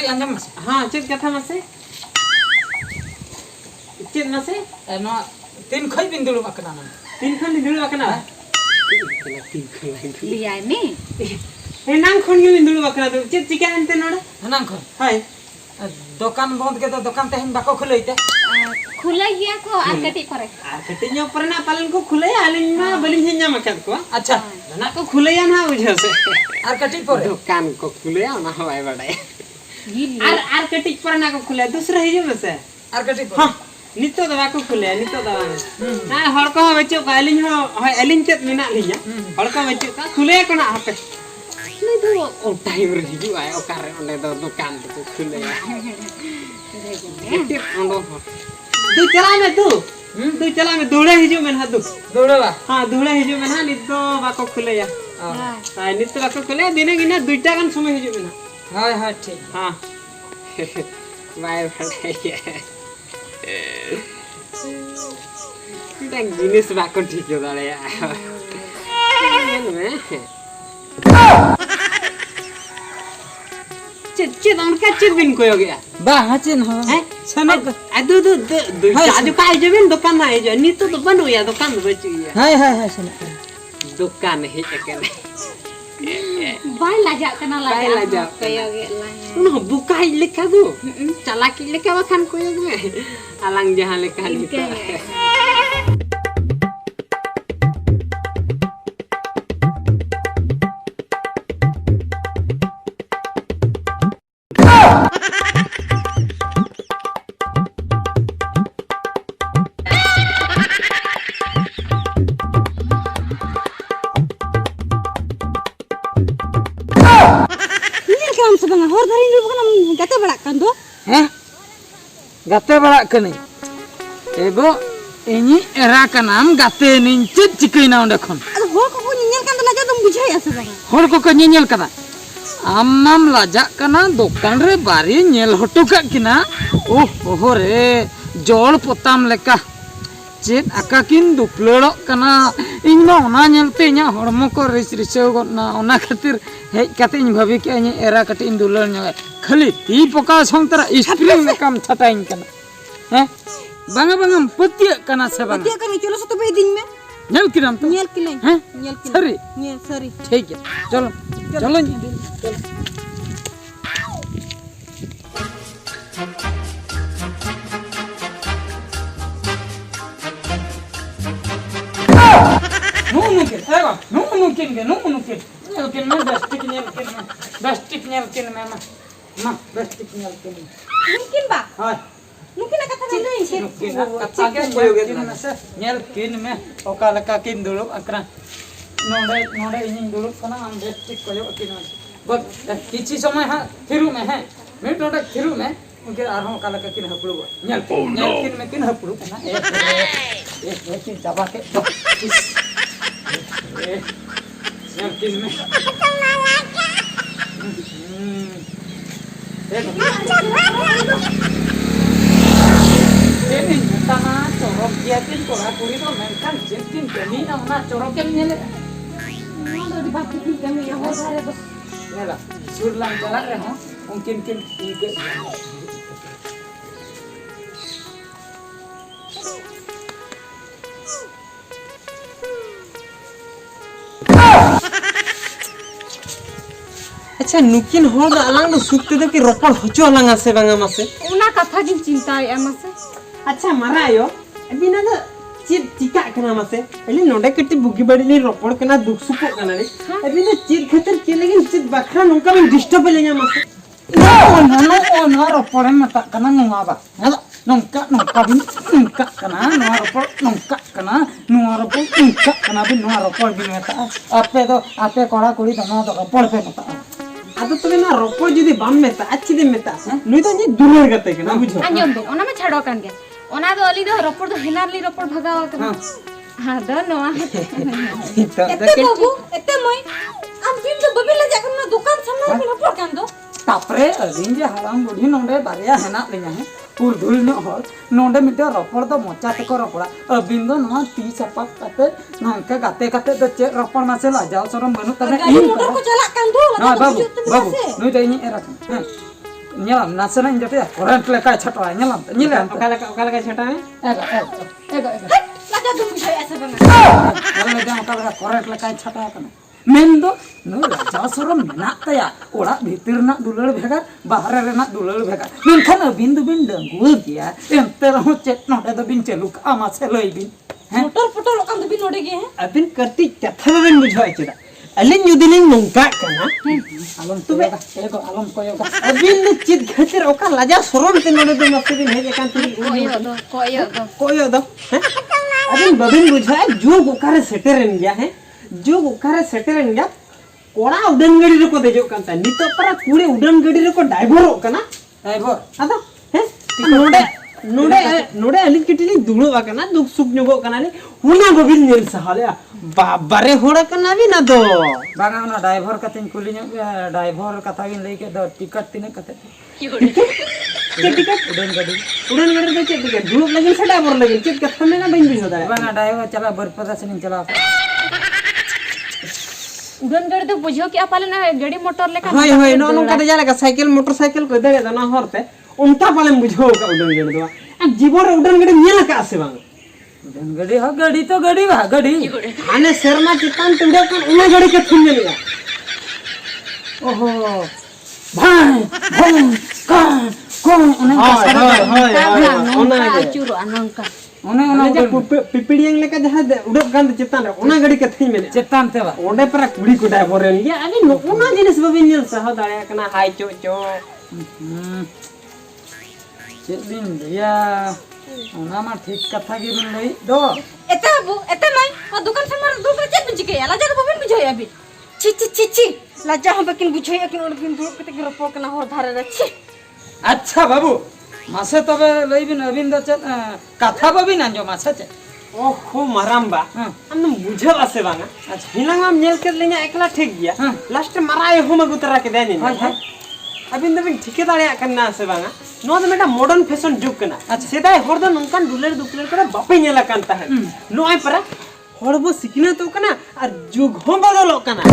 अंजम मसे हाँ चेक कथा मसे चेक मसे नो तीन खई बिन दुलु अकना ना तीन खन दुलु अकना लिया ने हे नांग खन गे दुलु अकना तो चेक चिका अंते नोडे हनांग खन हाय दुकान बंद के तो दुकान तेहन बाको खुलैते खुला गया को आर कटी करे आर कटी न्यो परना पालन को खुले आलिन मा बलिन हिन्या मकत को अच्छा ना को खुले या ना बुझे से आर कटी पर दुकान को खुले ना होय बड़े आर कटी परना को खुले दूसरा हिजो बसे आर कटी पर हां नितो दवा को खुले नितो दवा ना हड़ को बच्चो का आलिन हो आलिन चेत मिना लिया हड़ को बच्चो का खुले को ना हपे नहीं तो ओ टाइम रे हिजो आय ओ कारे ओने दो दुकान को खुले तू चला में तू चला में दौड़े हिजो में हां दौड़वा हां दौड़े हिजो में हां नितो बाको खुले या हां नितो बाको खुले दिने गिना दुईटा गन समय हिजो में हां हां ठीक हां बाय भाई Đang jenis bakon ठीक हो रहा है चित उनका चित बिन कोई हो गया बा हचिन हो हैं सने दो जाजू का जो बिन दुकान ना है जो नी तो बनो या दुकान बच गया हाय हाय हाय सने दुकान है एकने बाय लाजा कना लाजा कयो गे ला न बुकाई लेखा दो चालाकी लेखा बखान कोयो गे आलांग जहां लेखा लिखा हर धरी नु बकन गते बड़ा कन दो हैं गते बड़ा कनी एगो इनी एरा का नाम गते निन चित चिकैना ओंडे खन अरे होर को नियल कन लाजा तुम बुझाई आसे बा होर को नियल कना आमनाम लाजा कना दुकान रे बारी नेल हटो का किना ओहो रे जोड़ पोताम लेका चेत आका किन दुपलड़ो कना इन मा ओना नेलते इना हड़मो को रिस रिसो गना ओना खातिर हे कते इन भाभी के इन एरा कटे इन दुलर न खाली ती पका संतरा स्प्रिंग लेकाम छटाइन कना हैं बांगा बांगा पतिया कना से बांगा पतिया कनी चलो तो बे दिन में नेल किराम तो नेल किले हैं नेल किले सरी ने सरी ठीक है चलो चलो नो मुमकिन मैं बेस्टिक में मां बेस्टिक मुमकिन बा हां मुमकिन कथा नहीं छे कथा के कोयोगे से नेल किन में ओका लका किन दुलु अकरा नोडे इन दुलु कना हम बेस्टिक कोयो किन बस किछि समय हां थिरु में है मिनट नोडे थिरु में उनके आरो ओका लका किन हपड़ु नेल किन में किन हपड़ु कना एक किन दबा के नेल किन में ini tanah corok giatin kola kuri to menkan jentin keni na coroken nyele udah dipakai kami ya ho sare bos nyela surlang jalan re ho mungkin ike अच्छा नुकिन होड़ अलांग सुक्ते दो कि रोपड़ होचो अलांग से बांगा मासे उना कथा गिन चिंता है मासे अच्छा मरायो अभी ना तो चीज चिका कना मासे पहले नोडे कटी बुगी बड़ी ले रोपड़ कना दुख सुको कना रे अभी ना चीज खतर के लेकिन चीज बखरा नुका में डिस्टर्ब लेगा मासे no रोपड़ में मत कना नुआ बा nongka bin nongka kana nuar ropor nongka kana nuar ropor nongka kana bin nuar ropor bin meta ape kora kuri to no to ropor pe meta आदो तो ना रोपड़ जदी बाम मेता अच्छी दे मेता नुई तो जे दुलर गते के ना बुझो अंजम दो ओना में छाड़ो कान के ओना दो अली दो रोपड़ दो हिनारली रोपड़ भगावा के हां दो नोआ एते बाबू एते मई हम दिन जो बबिला जाकर ना दुकान सामने में रोपड़ कान दो तापरे अलिन जे हराम बुढ़ी नोंडे बारिया हेना लिया है उर्दुल न हर नोंडे मिटे रोपड़ दो मोचा ते को रोपड़ा अबिन दो नोआ ती सपा काते नंके गाते काते दो चे रोपड़ मासे ला जाओ सरम बनु तने गाड़ी मोटर को चला कान दो ना बाबू नुई तो इनी एरा हैं ᱧᱮᱞᱟᱢ ᱱᱟᱥᱮᱱᱟᱜ ᱤᱧ ᱡᱚᱴᱮᱭᱟ ᱠᱚᱨᱮᱱᱴ ᱞᱮᱠᱟᱭ ᱪᱷᱟᱴᱟᱣᱟ ᱧᱮᱞᱟᱢ ᱧᱮᱞᱟᱢ ᱚᱠᱟ ᱞᱮᱠᱟ ᱪᱷᱟᱴᱟ ᱢᱮ ᱞᱟᱡᱟ ᱫᱚ ᱵᱩᱡᱷᱟᱹᱣᱮᱜᱼᱟ ᱥᱮ ᱵᱟᱝᱟ? ᱚᱠᱟ ᱞᱮᱠᱟ ᱠᱚᱨᱮᱱᱴ ᱞᱮᱠᱟᱭ ᱪᱷᱟᱴᱟᱣ ᱠᱟᱱᱟ ᱢᱮᱱᱫᱚ ᱱᱩᱭ ᱞᱟᱡᱟᱣ ᱥᱚᱨᱚᱢ ᱢᱮᱱᱟᱜ ᱛᱟᱭᱟ ᱚᱲᱟᱜ ᱵᱷᱤᱛᱤᱨ ᱨᱮᱱᱟᱜ ᱫᱩᱞᱟᱹᱲ ᱵᱷᱮᱜᱟᱨ ᱵᱟᱦᱨᱮ ᱨᱮᱱᱟᱜ ᱫᱩᱞᱟᱹᱲ ᱵᱷᱮᱜᱟर ᱢᱮᱱᱠᱷᱟᱱ ᱟᱹᱵᱤᱱ ᱫᱚᱵᱤᱱ ᱰᱟᱺᱜᱩᱣᱟᱹ ᱜᱮᱭᱟ ᱮᱱᱛᱮ ᱨᱮᱦᱚᱸ ᱪᱮᱫ ᱱᱚᱰᱮ ᱫᱚᱵᱤᱱ ᱪᱟᱹᱞᱩ ᱠᱟᱜᱼᱟ ᱢᱟᱥᱮ ᱞᱟᱹᱭ ᱵᱤᱱ ᱯᱚᱴᱚᱨ ᱯᱚᱴᱚᱨᱚᱜ ᱠᱟᱱ ᱫᱚᱵᱤᱱ ᱱᱚᱰᱮ ᱜᱮ ᱦᱮᱸ? ᱟᱹᱵᱤᱱ ᱠᱟᱹᱴᱤᱡ ᱠᱟᱛᱷᱟ ᱵᱟᱵᱤᱱ ᱵᱩᱡᱷᱟᱹᱣᱟ ᱪᱮᱫᱟᱜ ᱟᱹᱞᱤᱧ ᱡᱩᱫᱤ ᱞᱤᱧ ᱱᱚᱝᱠᱟᱜ ᱠᱟᱱᱟ ᱟᱞᱚᱢ ᱠᱚᱭᱚᱜᱟ ᱟᱞᱚᱢ ᱠᱚᱭᱚᱜᱟ ᱟᱹᱵᱤᱱ ᱫᱚ ᱪᱮᱫ ᱠᱷᱟᱹᱛᱤᱨ ᱚᱠᱟ ᱞᱟᱡᱟ ᱥᱚᱨᱚᱢ ᱛᱮ ᱱᱚᱰᱮ ᱫᱚ ᱱᱚᱛᱮ ᱵᱤᱱ ᱦᱮᱡ ᱟᱠᱟᱱ ᱛᱮᱵᱤᱱ ᱠᱚᱭᱚᱜ ᱫᱚ ᱦᱮᱸ ᱟᱹᱵᱤᱱ ᱵᱟᱵᱤᱱ ᱵᱩᱡᱷᱟᱹᱣᱟ ᱡᱩᱜᱽ ᱚᱠᱟᱨᱮ ᱥᱮᱴᱮᱨᱮᱱ ᱜᱮᱭᱟ ᱦᱮᱸ ᱡᱩᱜᱽ ᱚᱠᱟᱨᱮ ᱥᱮᱴᱮᱨᱮᱱ ᱜᱮᱭᱟ ᱠᱚᱲᱟ ᱩᱰᱟᱹᱱ ᱜᱟᱹᱰᱤ ᱨᱮᱠᱚ ᱫᱮᱡᱚᱜ ᱠᱟᱱ ᱛᱟᱦᱮᱸ ᱱᱤᱛᱚᱜ ᱯᱟᱨᱟ ᱠᱩᱲᱤ ᱩᱰᱟᱹᱱ ᱜᱟᱹᱰᱤ ᱨᱮᱠᱚ ᱰᱟᱭᱵᱷᱚᱨᱚᱜ ᱠᱟᱱᱟ ᱰᱟᱭᱵᱷᱚᱨ ᱟᱫᱚ ᱦᱮᱸ ᱱᱚᱰᱮ ᱟᱹᱞᱤᱧ ᱠᱟᱹᱴᱤᱡ ᱞᱤᱧ ᱫᱩᱲᱩᱵ ᱟᱠᱟᱱᱟ ᱫᱩᱠ ᱥᱩᱠ ᱧᱚᱜᱚᱜ ᱠᱟᱱᱟᱞᱤᱧ ᱚᱱᱟ ᱵᱟᱹᱵᱤᱱ ᱧᱮᱞ ᱥᱟᱦᱟᱣᱮᱜᱼᱟ ᱵᱟᱵᱟᱨᱮ ᱦᱚᱲ ᱠᱟᱱᱟᱵᱤᱱ ᱟᱫᱚ ᱵᱟᱝᱟ ᱚᱱᱟ ᱰᱟᱭᱵᱷᱚᱨ ᱠᱟᱛᱮᱧ ᱠᱩᱞᱤ ᱧᱚᱜ ᱜᱮᱭᱟ ᱰᱟᱭᱵᱷᱚᱨ ᱠᱟᱛᱷᱟ ᱵᱤᱱ ᱞᱟᱹय ᱠᱮᱫ ᱫᱚ ᱴᱤᱠᱤᱴ ᱛᱤᱱᱟᱹᱜ ᱠᱟᱛᱮ ᱪᱮᱫ ᱴᱤᱠᱤᱴ उड़न गाड़ी ᱫᱚ ᱪᱮᱫ ᱴᱤᱠᱤᱴ ᱫᱩᱲᱩᱵ ᱞᱟᱹᱜᱤᱫ ᱥᱮ ᱰᱟᱭᱵᱷᱚᱨ ᱞᱟᱹᱜᱤᱫ ᱪᱮᱫ ᱠᱟᱛᱷᱟ ᱢᱮᱱᱟ ᱵᱟᱹᱧ ᱵᱩᱡᱷᱟᱹᱣ ᱫᱟᱲᱮᱭᱟᱜᱼᱟ बांगा ड्राइवर चला बरपदा से नहीं चला उड़न गाड़ी तो बुझो कि आप ना गाड़ी मोटर लेकर ᱦᱳᱭ ᱦᱳᱭ ᱱᱚᱜᱼᱚ ᱱᱚᱝᱠᱟ ᱫᱚ ᱡᱟᱦᱟᱸ ᱞᱮᱠᱟ ᱥᱟᱭᱠᱮᱞ ᱢᱚᱴᱚᱨ ᱥᱟᱭᱠᱮᱞ ᱠᱚ ᱫᱟᱲᱮᱭᱟᱜ ᱚᱱᱟ ᱦᱚᱨᱛᱮ ᱚᱱᱠᱟ ᱯᱟᱞᱮᱢ ᱵᱩᱡᱷᱟᱹᱣ ᱟᱠᱟᱫ ᱩᱰᱟᱹᱱ ᱜᱟᱹᱰᱤ ᱫᱚ ᱟᱨ ᱡᱤᱵᱚᱱ ᱨᱮ ᱩᱰᱟᱹᱱ ᱜᱟᱹᱰᱤ ᱧᱮᱞ ᱟᱠᱟᱫᱼᱟ ᱥᱮ ᱵᱟᱝ उड़न गाड़ी हाँ गाड़ी तो गाड़ी वहाँ गाड़ी ᱦᱟᱱᱮ ᱥᱮᱨᱢᱟ ᱪᱮᱛᱟᱱ ᱛᱮ ᱩᱰᱟᱹᱣ ᱠᱟᱱ ᱚᱱᱟ ᱜᱟᱹᱰᱤ ᱠᱟᱛᱷᱟᱧ ᱧᱮᱞᱮᱜᱼᱟ ओहो भाई भाई कौन कौन उन्हें ᱚᱱᱟ ᱜᱮ चूरो अनंका उन्हें ᱚᱱᱟ ᱡᱮ ᱯᱤᱯᱤᱲᱤᱭᱟᱝ ᱞᱮᱠᱟ ᱡᱟᱦᱟᱸ ᱩᱰᱟᱹᱜ ᱠᱟᱱ ᱫᱚ ᱪᱮᱛᱟᱱ ᱨᱮ ᱚᱱᱟ ᱜᱟᱹᱰᱤ ᱠᱟᱛᱷᱟᱧ ᱢᱮᱱᱮᱫᱼᱟ चेतान ते बा ᱚᱸᱰᱮ ᱯᱟᱨᱟ ᱠᱩᱲᱤ ᱠᱚ ᱰᱟᱭᱵᱷᱚᱨ ᱨᱮᱱ ᱜᱮᱭᱟ ᱟᱹᱞᱤᱧ ᱚᱱᱟ ᱡᱤᱱᱤस ᱵᱟᱹᱵᱤᱱ ᱧᱮᱞ ᱥᱟᱦᱟᱣ ᱫᱟᱲᱮᱭᱟᱜ ᱠᱟᱱᱟ ᱦᱟᱭ ᱪᱚ चेत दिन भैया उना मा ठीक कथा की बिन लई दो एते बाबू एते माई और दुकान से मार दूसरे चेत बिच के लाजा तो बबिन बुझाई अभी छी छी छी छी लाजा हम बकिन बुझाई कि और बिन दूर कते रपो कना होर धारे रे छी अच्छा बाबू मासे तबे लई बिन अबिन द चेत कथा बबिन आंजो मासे चे ओहो माराम्बा हम बुझाव आसे बांगा अच्छा हिलांग हम नेल कर ले냐 एकला ठीक गया लास्ट माराय हम गुतरा के देनी अबिन दबिन ठीके दाड़िया करना आसे बांगा नो तो मेटा मॉडर्न फैशन जुग कना अच्छा सेदाय होर द नंकान दुलेर दुलेर करे बापे नेला कान ताहे नो आय परा होर बो सिखना तो कना और जुग हो बदलो कना